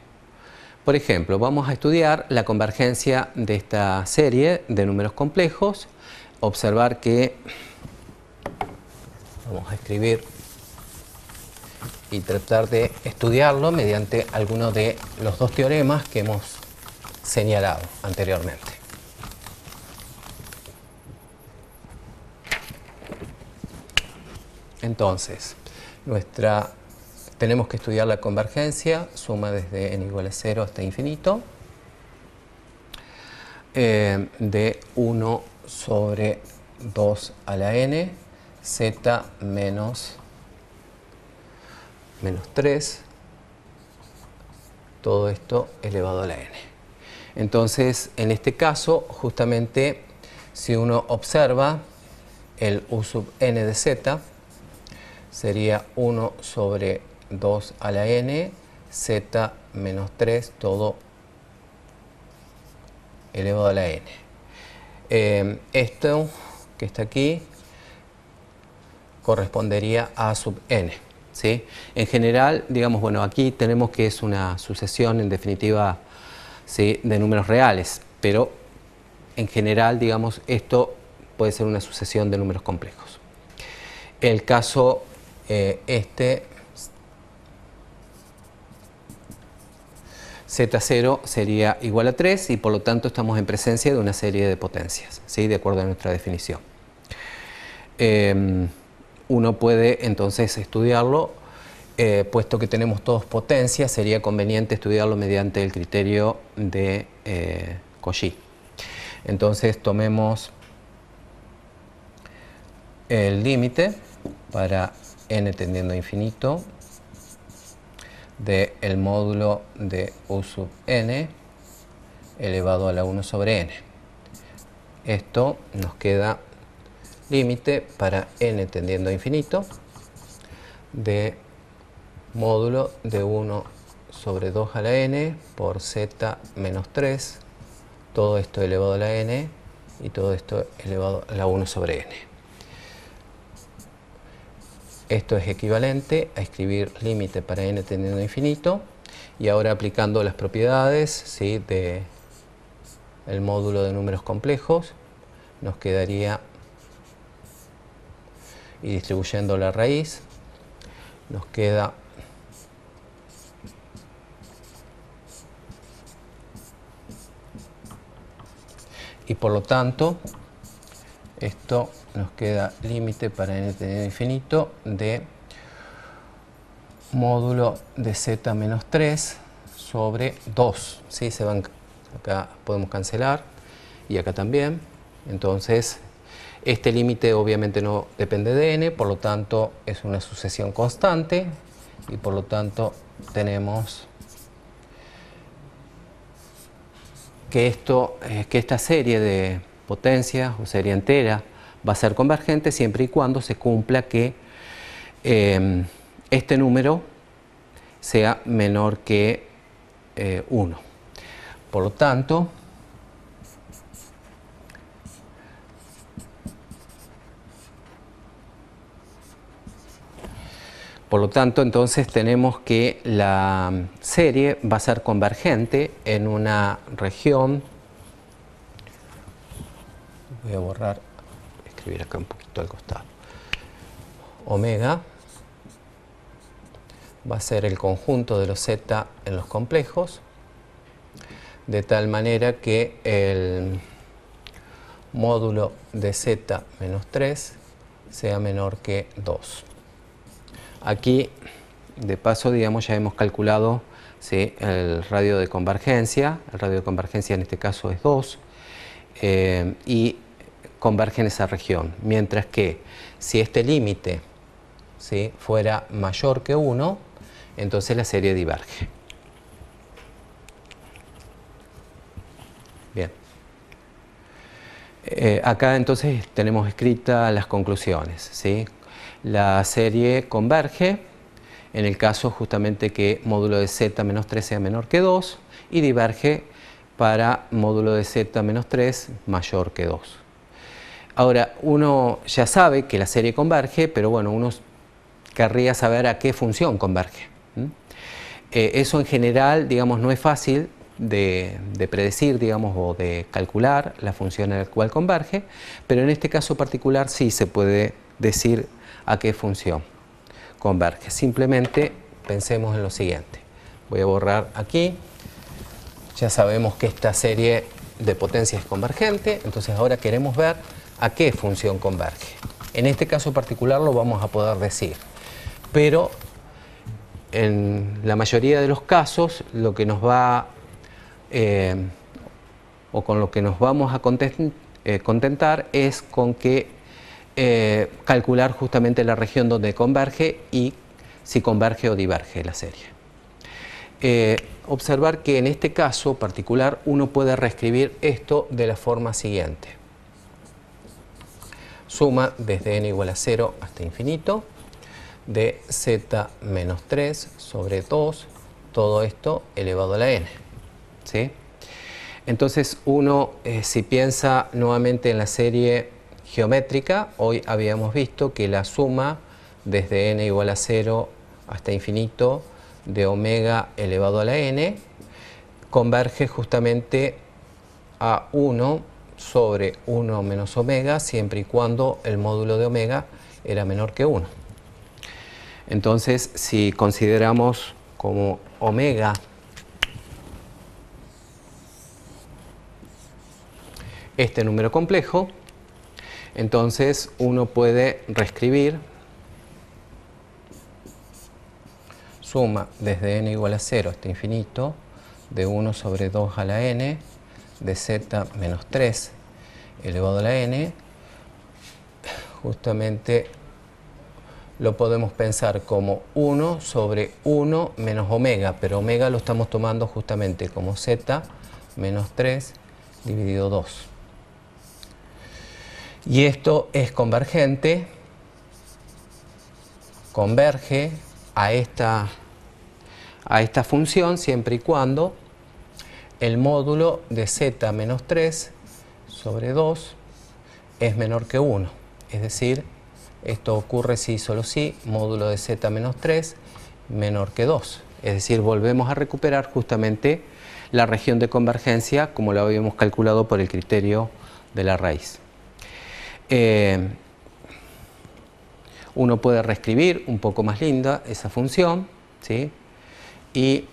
Por ejemplo, vamos a estudiar la convergencia de esta serie de números complejos. Observar que, vamos a escribir y tratar de estudiarlo mediante alguno de los dos teoremas que hemos señalado anteriormente. Entonces, nuestra tenemos que estudiar la convergencia, suma desde n igual a 0 hasta infinito, de 1 sobre 2 a la n, z menos 3, todo esto elevado a la n. Entonces, en este caso, justamente, si uno observa el u sub n de z, sería 1 sobre 2 a la n, z menos 3, todo elevado a la n. Esto que está aquí correspondería a sub n, ¿sí? En general, digamos, bueno, aquí tenemos que es una sucesión, en definitiva, ¿sí?, de números reales, pero en general, digamos, esto puede ser una sucesión de números complejos. El caso Z0 sería igual a 3 y por lo tanto estamos en presencia de una serie de potencias, ¿sí?, de acuerdo a nuestra definición. Uno puede entonces estudiarlo, puesto que tenemos todos potencias, sería conveniente estudiarlo mediante el criterio de Cauchy. Entonces tomemos el límite para n tendiendo a infinito del módulo de u sub n elevado a la 1 sobre n. Esto nos queda límite para n tendiendo a infinito de módulo de 1 sobre 2 a la n por z menos 3, todo esto elevado a la n y todo esto elevado a la 1 sobre n. Esto es equivalente a escribir límite para n tendiendo a infinito y ahora aplicando las propiedades, ¿sí?, de el módulo de números complejos, nos quedaría, y distribuyendo la raíz, nos queda y por lo tanto esto nos queda límite para n tendiendo a infinito de módulo de z menos 3 sobre 2. ¿Sí? Acá podemos cancelar y acá también. Entonces, este límite obviamente no depende de n, por lo tanto es una sucesión constante y por lo tanto tenemos que esta serie de potencias o serie entera va a ser convergente siempre y cuando se cumpla que este número sea menor que 1. Por lo tanto, entonces tenemos que la serie va a ser convergente en una región. Voy a borrar, escribir acá un poquito al costado. Omega va a ser el conjunto de los z en los complejos, de tal manera que el módulo de z menos 3 sea menor que 2. Aquí, de paso, digamos, ya hemos calculado, ¿sí?, el radio de convergencia. El radio de convergencia en este caso es 2 y converge en esa región. Mientras que si este límite, ¿sí?, fuera mayor que 1, entonces la serie diverge. Bien. Acá entonces tenemos escritas las conclusiones, ¿sí? La serie converge en el caso justamente que módulo de z menos 3 sea menor que 2 y diverge para módulo de z menos 3 mayor que 2. Ahora, uno ya sabe que la serie converge, pero bueno, uno querría saber a qué función converge. Eso en general, digamos, no es fácil de predecir, digamos, o de calcular la función a la cual converge, pero en este caso particular sí se puede decir a qué función converge. Simplemente pensemos en lo siguiente. Voy a borrar aquí. Ya sabemos que esta serie de potencias es convergente, entonces ahora queremos ver a qué función converge. En este caso particular lo vamos a poder decir, pero en la mayoría de los casos lo que nos va o con lo que nos vamos a contentar es con que calcular justamente la región donde converge y si converge o diverge la serie. Observar que en este caso particular uno puede reescribir esto de la forma siguiente. Suma desde n igual a 0 hasta infinito de z menos 3 sobre 2, todo esto elevado a la n. ¿Sí? Entonces uno, si piensa nuevamente en la serie geométrica, hoy habíamos visto que la suma desde n igual a 0 hasta infinito de omega elevado a la n converge justamente a 1 sobre 1 menos omega, siempre y cuando el módulo de omega era menor que 1. Entonces, si consideramos como omega este número complejo, entonces uno puede reescribir suma desde n igual a 0 hasta infinito de 1 sobre 2 a la n de z menos 3 elevado a la n, justamente lo podemos pensar como 1 sobre 1 menos omega, pero omega lo estamos tomando justamente como z menos 3 dividido 2. Y esto es convergente, converge a esta función siempre y cuando el módulo de z menos 3 sobre 2 es menor que 1. Es decir, esto ocurre si y solo si módulo de z menos 3 menor que 2. Es decir, volvemos a recuperar justamente la región de convergencia como lo habíamos calculado por el criterio de la raíz. Uno puede reescribir un poco más linda esa función, ¿sí? Y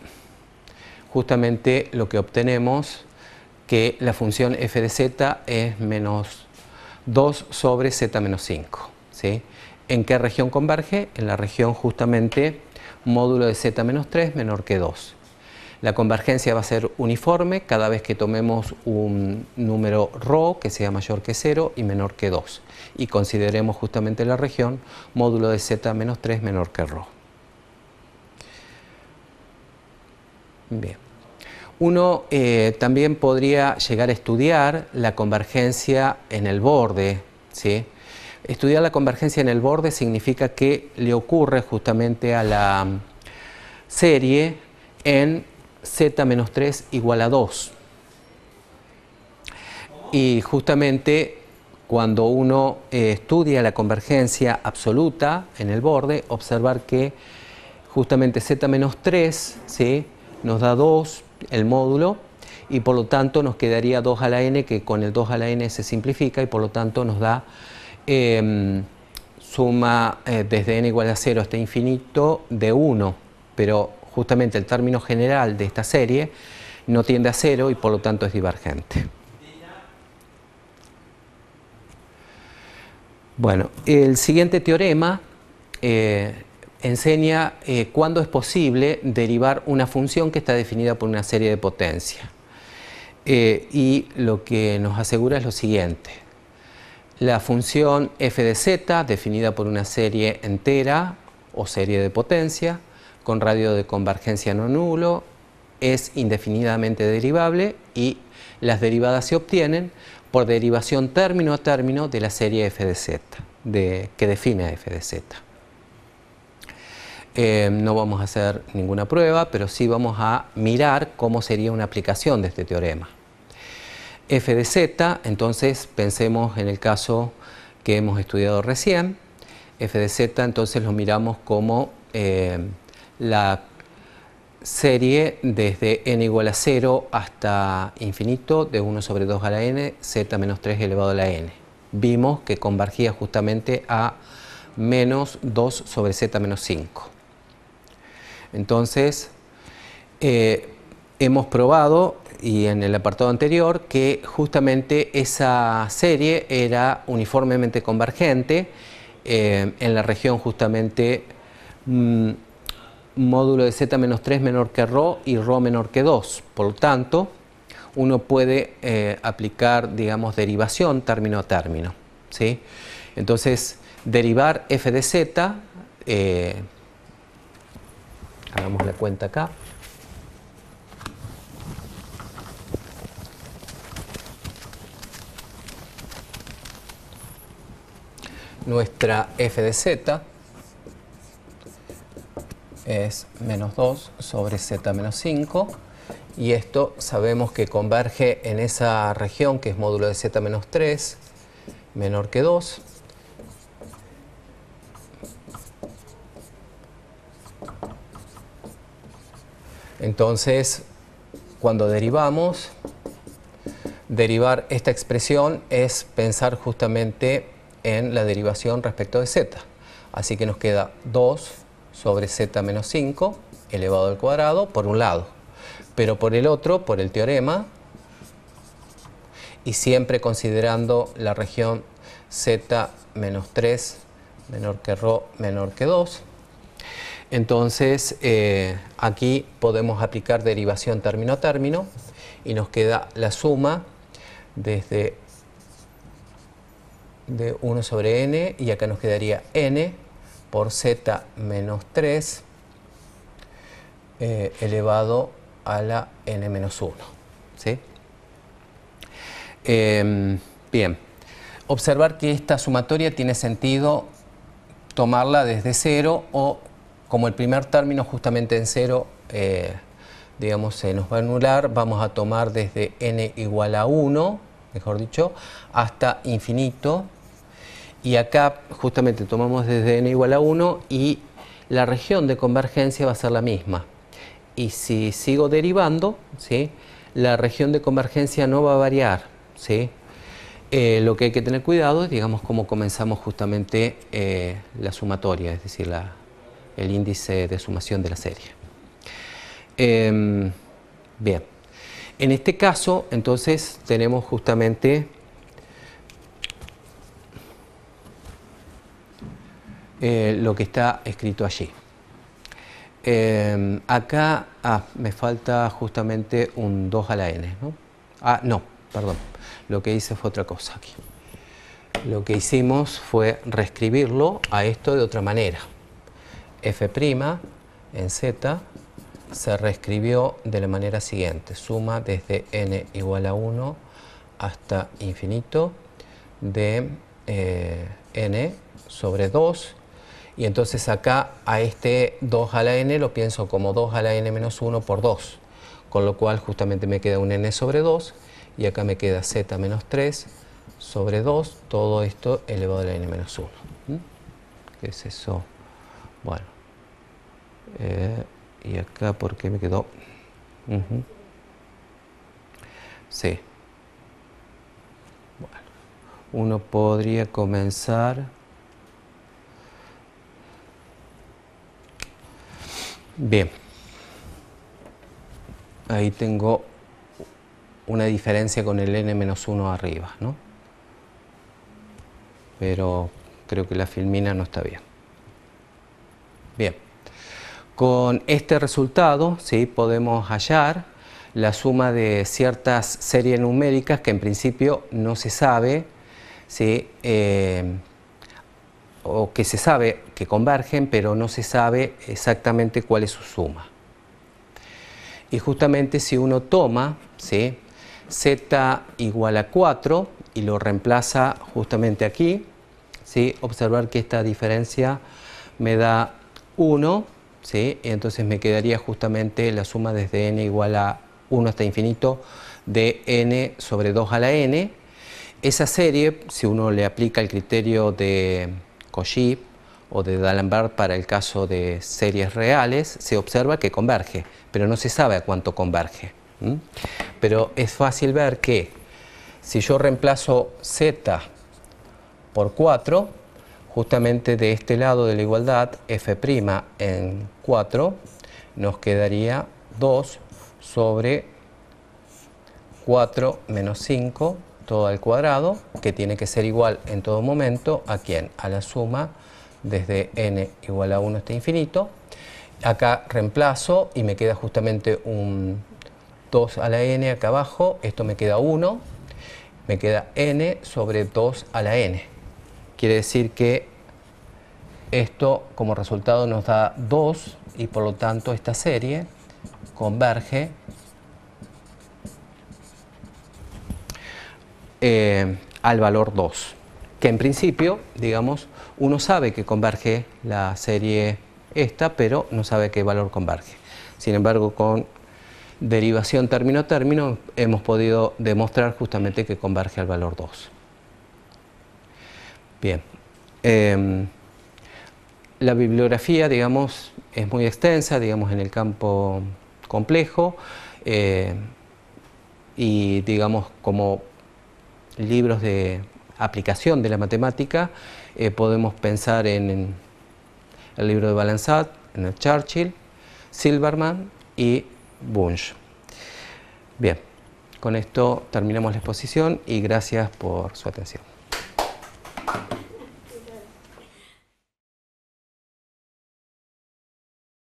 justamente lo que obtenemos que la función f de z es menos 2 sobre z menos 5. ¿Sí? ¿En qué región converge? En la región justamente módulo de z menos 3 menor que 2. La convergencia va a ser uniforme cada vez que tomemos un número ρ que sea mayor que 0 y menor que 2. Y consideremos justamente la región módulo de z menos 3 menor que ρ. Bien. Uno también podría llegar a estudiar la convergencia en el borde, ¿sí? Estudiar la convergencia en el borde significa que le ocurre justamente a la serie en z-3 igual a 2. Y justamente cuando uno estudia la convergencia absoluta en el borde, observar que justamente z-3, ¿sí?, nos da 2 el módulo y por lo tanto nos quedaría 2 a la n, que con el 2 a la n se simplifica y por lo tanto nos da suma desde n igual a 0 hasta infinito de 1, pero justamente el término general de esta serie no tiende a 0 y por lo tanto es divergente. Bueno, el siguiente teorema enseña cuándo es posible derivar una función que está definida por una serie de potencia. Y lo que nos asegura es lo siguiente. La función f de z, definida por una serie entera o serie de potencia, con radio de convergencia no nulo, es indefinidamente derivable y las derivadas se obtienen por derivación término a término de la serie f de z, que define a f de z. No vamos a hacer ninguna prueba, pero sí vamos a mirar cómo sería una aplicación de este teorema. F de z, entonces pensemos en el caso que hemos estudiado recién. F de z entonces lo miramos como la serie desde n igual a 0 hasta infinito de 1 sobre 2 a la n, z menos 3 elevado a la n. Vimos que convergía justamente a menos 2 sobre z menos 5. Entonces, hemos probado, y en el apartado anterior, que justamente esa serie era uniformemente convergente en la región justamente módulo de z menos 3 menor que ρ y ρ menor que 2. Por lo tanto, uno puede aplicar, digamos, derivación término a término, ¿sí? Entonces, derivar f de z, hagamos la cuenta acá. Nuestra f de z es menos 2 sobre z menos 5, y esto sabemos que converge en esa región que es módulo de z menos 3 menor que 2. Entonces, cuando derivamos, derivar esta expresión es pensar justamente en la derivación respecto de z. Así que nos queda 2 sobre z menos 5 elevado al cuadrado por un lado, pero por el otro, por el teorema, y siempre considerando la región z menos 3 menor que ρ menor que 2, entonces aquí podemos aplicar derivación término a término y nos queda la suma desde de 1 sobre n, y acá nos quedaría n por z menos 3 elevado a la n menos 1. ¿Sí? Bien, observar que esta sumatoria tiene sentido tomarla desde 0, o como el primer término justamente en 0, digamos, se nos va a anular, vamos a tomar desde n igual a 1, mejor dicho, hasta infinito. Y acá justamente tomamos desde n igual a 1 y la región de convergencia va a ser la misma. Y si sigo derivando, ¿sí?, la región de convergencia no va a variar, ¿sí? Lo que hay que tener cuidado es, digamos, cómo comenzamos justamente la sumatoria, es decir, el índice de sumación de la serie. Bien, en este caso, entonces, tenemos justamente lo que está escrito allí. Acá me falta justamente un 2 a la n, ¿no? No, perdón, lo que hice fue otra cosa aquí. Lo que hicimos fue reescribirlo a esto de otra manera. F' en z se reescribió de la manera siguiente: suma desde n igual a 1 hasta infinito de n sobre 2. Y entonces acá a este 2 a la n lo pienso como 2 a la n menos 1 por 2, con lo cual justamente me queda un n sobre 2, y acá me queda z menos 3 sobre 2, todo esto elevado a la n menos 1. ¿Qué es eso? Bueno, y acá, ¿por qué me quedó? Sí. Bueno, uno podría comenzar... Bien, ahí tengo una diferencia con el n-1 arriba, ¿no? Pero creo que la filmina no está bien. Bien, con este resultado, ¿sí?, podemos hallar la suma de ciertas series numéricas que en principio no se sabe, ¿sí?, o que se sabe que convergen, pero no se sabe exactamente cuál es su suma. Y justamente si uno toma, ¿sí?, z igual a 4 y lo reemplaza justamente aquí, ¿sí?, observar que esta diferencia me da 1, ¿sí?, y entonces me quedaría justamente la suma desde n igual a 1 hasta infinito de n sobre 2 a la n. Esa serie, si uno le aplica el criterio de Cauchy o de D'Alembert para el caso de series reales, se observa que converge, pero no se sabe a cuánto converge. Pero es fácil ver que si yo reemplazo z por 4, justamente de este lado de la igualdad, f' en 4, nos quedaría 2 sobre 4 menos 5, todo al cuadrado, que tiene que ser igual en todo momento a ¿quién? A la suma desde n igual a 1 hasta infinito. acá reemplazo y me queda justamente un 2 a la n acá abajo, esto me queda 1, me queda n sobre 2 a la n. Quiere decir que esto como resultado nos da 2 y por lo tanto esta serie converge al valor 2, que en principio, digamos, uno sabe que converge la serie esta, pero no sabe qué valor converge. Sin embargo, con derivación término a término hemos podido demostrar justamente que converge al valor 2. Bien. La bibliografía, digamos, es muy extensa, digamos, en el campo complejo y, digamos, como libros de aplicación de la matemática, podemos pensar en el libro de Balanzat, en el Churchill, Silberman y Bunge. Bien, con esto terminamos la exposición y gracias por su atención.